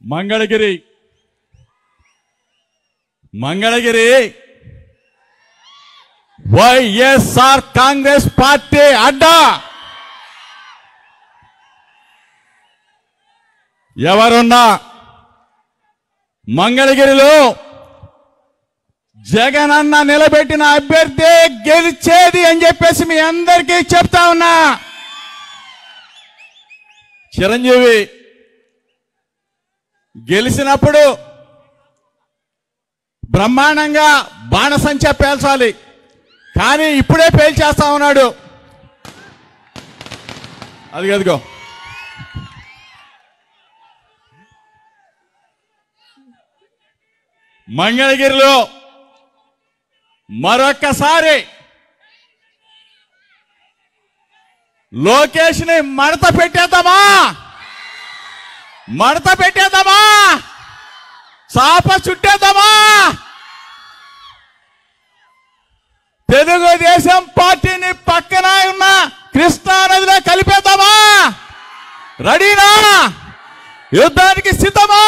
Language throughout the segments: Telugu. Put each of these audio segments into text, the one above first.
మంగళగిరి వైఎస్ఆర్ కాంగ్రెస్ పార్టీ అడ్డా. ఎవరున్నా మంగళగిరిలో జగనన్న నిలబెట్టిన అభ్యర్థి గెలిచేది అని చెప్పేసి మీ అందరికీ చెప్తా ఉన్నా. చిరంజీవి గెలిచినప్పుడు బ్రహ్మాండంగా బాణసంచా పేల్చాలి, కానీ ఇప్పుడే పేల్చేస్తా ఉన్నాడు. అదిగో మంగళగిరిలో మరొక్కసారి లోకేష్ ని మడత పెట్టేద్దామా, చాప చుట్టేద్దామా, తెలుగుదేశం పార్టీని పక్కన ఉన్న కృష్ణా నదిలో కలిపేద్దామా? రెడీనా? యుద్ధానికి సిద్ధమా?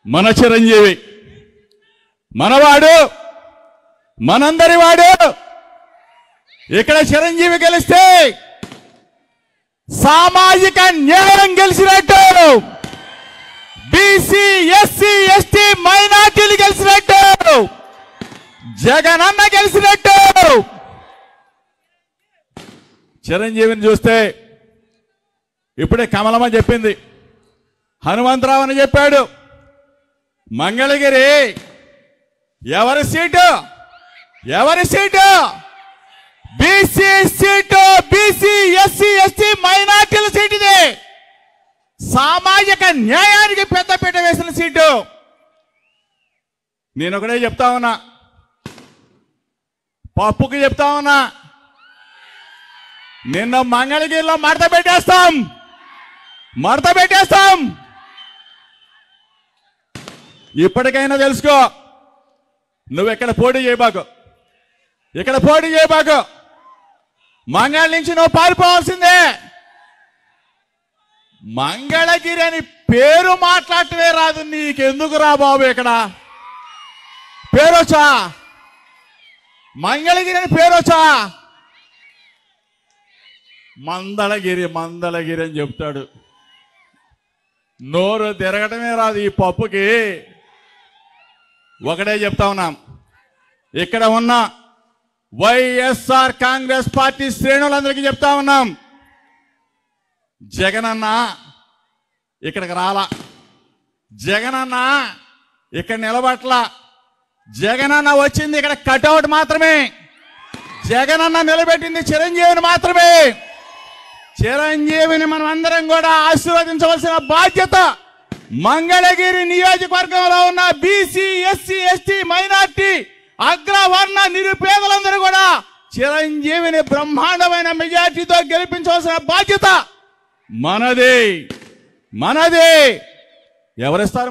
మన చిరంజీవి మనవాడు, మనందరి వాడు. ఇక్కడ చిరంజీవి గెలిస్తే సామాజిక న్యాయం గెలిచినట్టు, బీసీ ఎస్సీ ఎస్టీ మైనార్టీలు గెలిచినట్టు, జగనన్న గెలిచినట్టు. చిరంజీవిని చూస్తే ఇప్పుడే కమలమ్మ చెప్పింది, హనుమంతరావు అని చెప్పాడు. మంగళగిరి ఎవరి seat? BC seat, BC SC ST మైనార్టీల సీటు. ఇది సామాజిక న్యాయానికి పెద్దపీట వేసిన సీటు. నేను ఒకటే చెప్తా ఉన్నా, పప్పుకి చెప్తా ఉన్నా, నిన్న మంగళగిరిలో మడత పెట్టేస్తాం. ఇప్పటికైనా తెలుసుకో, నువ్వు ఇక్కడ పోటీ చేయబాకు, మంగళ నుంచి నువ్వు పారిపోవాల్సిందే. మంగళగిరి అని పేరు మాట్లాడటమే రాదు, నీకెందుకు రా బాబు? ఇక్కడ పేరొచ్చా? మంగళగిరి అని పేరొచ్చా? మందళగిరి అని చెప్తాడు, నోరు తిరగటమే రాదు ఈ పప్పుకి. ఒకటే చెప్తా ఉన్నాం, ఇక్కడ ఉన్న వైఎస్ఆర్ కాంగ్రెస్ పార్టీ శ్రేణులందరికీ చెప్తా ఉన్నాం, జగనన్న ఇక్కడికి రాలా, జగనన్న ఇక్కడ నిలబట్లా, జగనన్న వచ్చింది ఇక్కడ కటౌట్ మాత్రమే, జగనన్న నిలబెట్టింది చిరంజీవిని మాత్రమే. చిరంజీవిని మనం అందరం కూడా ఆశీర్వదించవలసిన బాధ్యత మంగళగిరి నియోజకవర్గంలో ఉన్న బీసీ ఎస్సీ ఎస్టీ మైనార్టీ అగ్రవర్ణ నిరుపేదలందరూ కూడా చిరంజీవిని బ్రహ్మాండమైన మెజార్టీతో గెలిపించవలసిన బాధ్యత మనదే. ఎవరిస్తారు?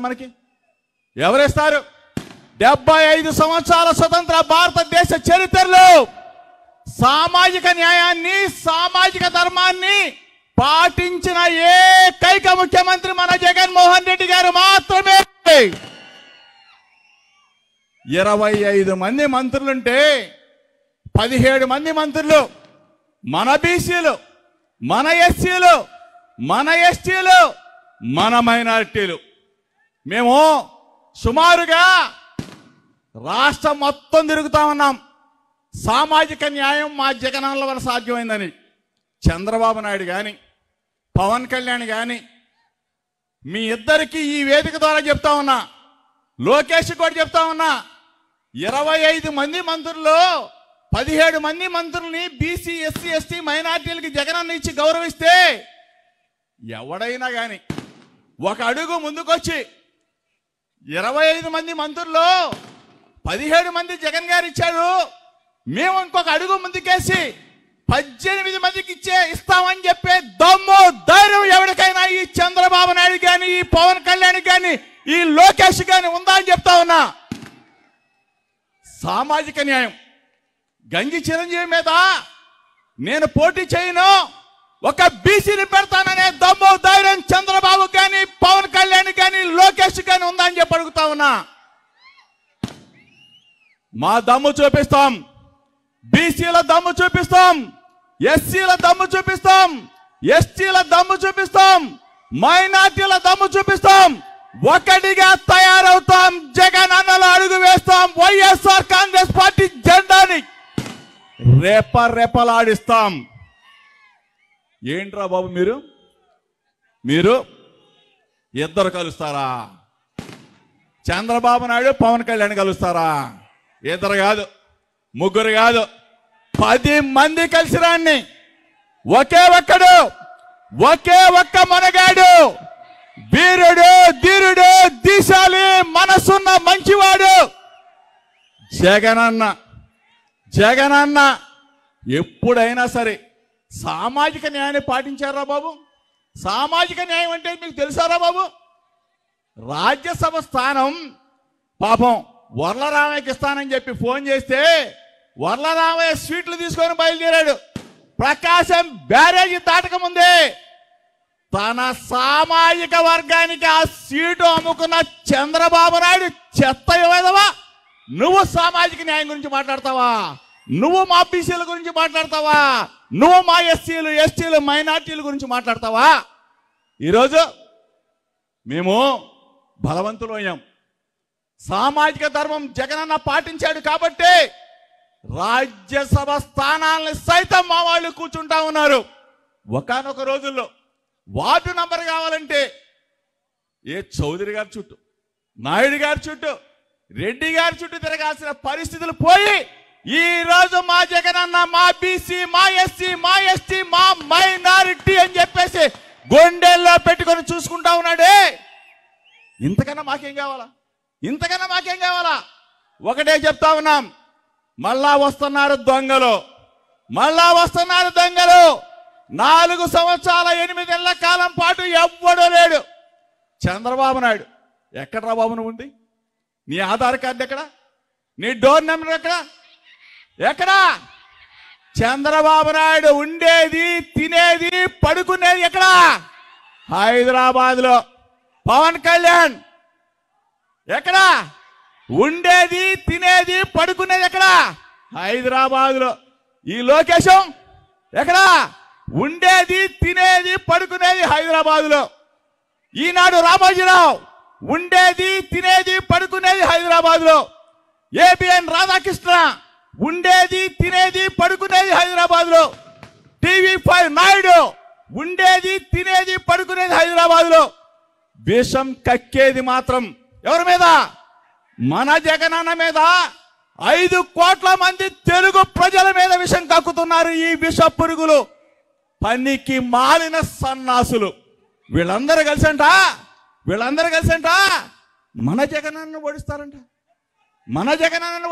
75 సంవత్సరాల స్వతంత్ర భారతదేశ చరిత్రలో సామాజిక న్యాయాన్ని, సామాజిక ధర్మాన్ని పాటించిన ఏకైక ముఖ్యమంత్రి మన జగన్మోహన్ రెడ్డి గారు మాత్రమే. 25 మంది మంత్రులుంటే 17 మంది మంత్రులు మన బీసీలు, మన ఎస్సీలు, మన ఎస్టీలు, మన మైనారిటీలు. మేము సుమారుగా రాష్ట్రం మొత్తం తిరుగుతా ఉన్నాం. సామాజిక న్యాయం మా జగనన్న వల్ల సాధ్యమైందని చంద్రబాబు నాయుడు కానీ, పవన్ కళ్యాణ్ కానీ, మీ ఇద్దరికి ఈ వేదిక ద్వారా చెప్తా ఉన్నా, లోకేష్ కూడా చెప్తా ఉన్నా, 25 మంది మంత్రుల్లో 17 మంది మంత్రుల్ని బీసీ ఎస్సీ ఎస్టీ మైనార్టీలకి జగనన్న ఇచ్చి గౌరవిస్తే ఎవడైనా కానీ ఒక అడుగు ముందుకొచ్చి 25 మంది మంత్రుల్లో 17 మంది జగన్ గారు ఇచ్చారు, మేము ఇంకొక అడుగు ముందుకేసి 18 మందికి ఇస్తామని చెప్పే దమ్ము ధైర్యం ఎవరికైనా ఈ చంద్రబాబు నాయుడు కానీ, ఈ పవన్ కళ్యాణ్ కానీ, ఈ లోకేష్ కానీ ఉందా అని చెప్తా ఉన్నా. సామాజిక న్యాయం గంజి చిరంజీవి మీద నేను పోటీ చేయను, ఒక బీసీని పెడతాననే దమ్ము ధైర్యం చంద్రబాబు కానీ, లోకేష్ కానీ ఉందా అని చెప్పి అడుగుతా ఉన్నా. మా దమ్ము చూపిస్తాం, బీసీల దమ్ము చూపిస్తాం, ఎస్సీల దమ్ము చూపిస్తాం, ఎస్టీల దమ్ము చూపిస్తాం, మైనార్టీల దమ్ము చూపిస్తాం. ఒకటిగా తయారవుతాం, జగన్ అన్నలో అడుగు వేస్తాం, వైఎస్ఆర్ కాంగ్రెస్ పార్టీ జెండాని రెపరెపలాడిస్తాం. ఏంట్రా బాబు మీరు ఇద్దరు కలుస్తారా? చంద్రబాబు నాయుడు పవన్ కళ్యాణ్ కలుస్తారా? ఇద్దరు కాదు, ముగ్గురు కాదు, 10 మంది కలిసి రాన్ని. ఒకే ఒక్క మనగాడు, వీరుడు, ధీరుడు, దీశాలి మనసున్న మంచివాడు జగనన్న. ఎప్పుడైనా సరే సామాజిక న్యాయాన్ని పాటించారా బాబు? సామాజిక న్యాయం అంటే మీకు తెలుసారా బాబు? రాజ్యసభ స్థానం పాపం వర్లరామయ్యకి ఇస్తానని చెప్పి ఫోన్ చేస్తే వర్లరామయ్య స్వీట్లు తీసుకొని బయలుదేరాడు. ప్రకాశం బ్యారేజీ దాటకముందే తన సామాజిక వర్గానికి ఆ సీటు అమ్ముకున్న చంద్రబాబు నాయుడు చెత్త విధవా, నువ్వు సామాజిక న్యాయం గురించి మాట్లాడతావా? నువ్వు మా బీసీల గురించి మాట్లాడతావా? నువ్వు మా ఎస్సీలు, ఎస్టీలు, మైనార్టీల గురించి మాట్లాడతావా? ఈరోజు మేము బలవంతులయ్యాం. సామాజిక ధర్మం జగనన్న పాటించాడు కాబట్టి రాజ్యసభ స్థానాలను సైతం మా వాళ్ళు కూర్చుంటా ఉన్నారు. ఒకానొక రోజుల్లో వార్డు నంబర్ కావాలంటే ఏ చౌదరి గారి చుట్టూ, నాయుడు గారి చుట్టూ, రెడ్డి గారి చుట్టూ తిరగాల్సిన పరిస్థితులు పోయి ఈ రోజు మా జగనన్న మా బీసీ, మా ఎస్సీ, మా ఎస్టీ, మా మైనారిటీ అని చెప్పేసి గుండెల్లో పెట్టుకొని చూసుకుంటా ఉన్నాడే. ఇంతకన్నా మాకేం కావాలా? ఒకటే చెప్తా ఉన్నాం, మళ్ళా వస్తున్నారు దొంగలు. 4 సంవత్సరాల 8 నెలల కాలం పాటు ఎవ్వడూ లేడు. చంద్రబాబు నాయుడు ఎక్కడరా బాబు నువ్వు ఉంది? నీ ఆధార్ కార్డు ఎక్కడ? నీ డోర్ నెంబర్ ఎక్కడా? చంద్రబాబు నాయుడు ఉండేది, తినేది, పడుకునేది ఎక్కడా? హైదరాబాద్లో. పవన్ కళ్యాణ్ ఎక్కడా? ఉండేది, తినేది, పడుకునేది ఎక్కడా? హైదరాబాద్లో. ఈ లోకేశం ఎక్కడా? ఉండేది, తినేది, పడుకునేది హైదరాబాద్లో. ఈనాడు రామోజీరావు ఉండేది, తినేది, పడుకునేది హైదరాబాద్లో. ఏబిఎన్ రాధాకృష్ణ ఉండేది, తినేది, పడుకునేది హైదరాబాద్లో. టీవీ5 నాయుడు ఉండేది, తినేది, పడుకునేది హైదరాబాద్లో. విషం కక్కేది మాత్రం ఎవరి మీద? మన జగనన్న మీద. 5 కోట్ల మంది తెలుగు ప్రజల మీద విషం కక్కుతున్నారు ఈ విష పురుగులు, పనికి మాలిన సన్నాసులు. వీళ్ళందరూ కలిసంట మన జగనన్నను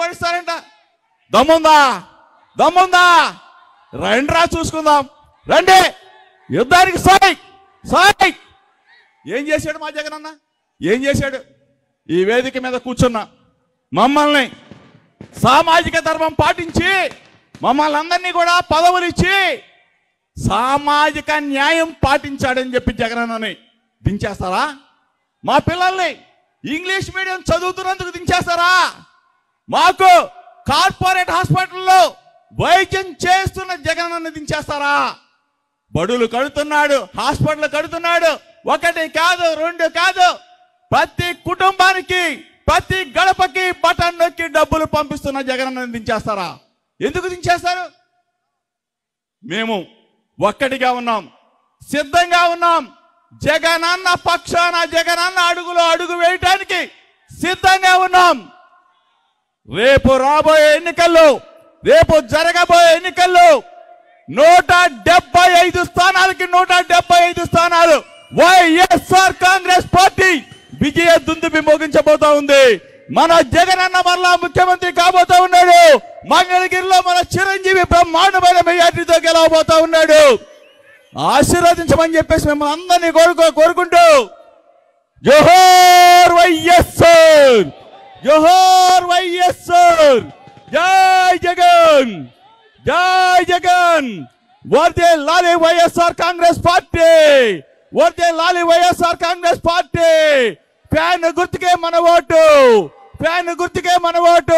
ఓడిస్తారంట. దమ్ముందా? రండ్రా చూసుకుందాం, రండి యుద్ధానికి. సాయ్ ఏం చేశాడు మా జగనన్న? ఏం చేశాడు? ఈ వేదిక మీద కూర్చున్నా మమ్మల్ని సామాజిక ధర్మం పాటించి మమ్మల్ని అందరినీ కూడా పదవులు ఇచ్చి సామాజిక న్యాయం పాటించాడని చెప్పి జగనన్నని దించేస్తారా? మా పిల్లల్ని ఇంగ్లీష్ మీడియం చదువుతున్నందుకు దించేస్తారా? మాకు కార్పొరేట్ హాస్పిటల్లో వైద్యం చేస్తున్న జగనన్నని దించేస్తారా? బడులు కడుతున్నాడు, హాస్పిటల్ కడుతున్నాడు. 1 కాదు, 2 కాదు, ప్రతి కుటుంబానికి, ప్రతి గడపకి బటన్ నొక్కి డబ్బులు పంపిస్తున్న జగనన్నని దించేస్తారా? ఎందుకు దించేస్తారు? మేము ఒక్కటిగా ఉన్నాం, సిద్ధంగా ఉన్నాం. జగనన్న పక్షాన, జగనన్న అడుగులో అడుగు వేయటానికి సిద్ధంగా ఉన్నాం. రేపు జరగబోయే ఎన్నికల్లో 175 స్థానాలకి 175 స్థానాలు వైఎస్ఆర్ కాంగ్రెస్ పార్టీ విజయ దుందుబి మోగించబోతా ఉంది. మన జగనన్న మరలా ముఖ్యమంత్రి కాబోతా ఉన్నాడు. మంగళగిరిలో మన చిరంజీవి బ్రహ్మాండమైన మెజార్టీతో గెలవబోతా ఉన్నాడు. ఆశీర్వదించమని చెప్పేసి మిమ్మల్ని అందరినీ కోరుకుంటూ జోహార్ వైఎస్ఆర్, జోహార్ వైఎస్ఆర్, జై జగన్, జై జగన్, వర్ధిల్లాలి వైఎస్ఆర్ కాంగ్రెస్ పార్టీ, వర్ధిల్లాలి వైఎస్ఆర్ కాంగ్రెస్ పార్టీ. ఫ్యాన్ గుర్తుకే మన ఓటు.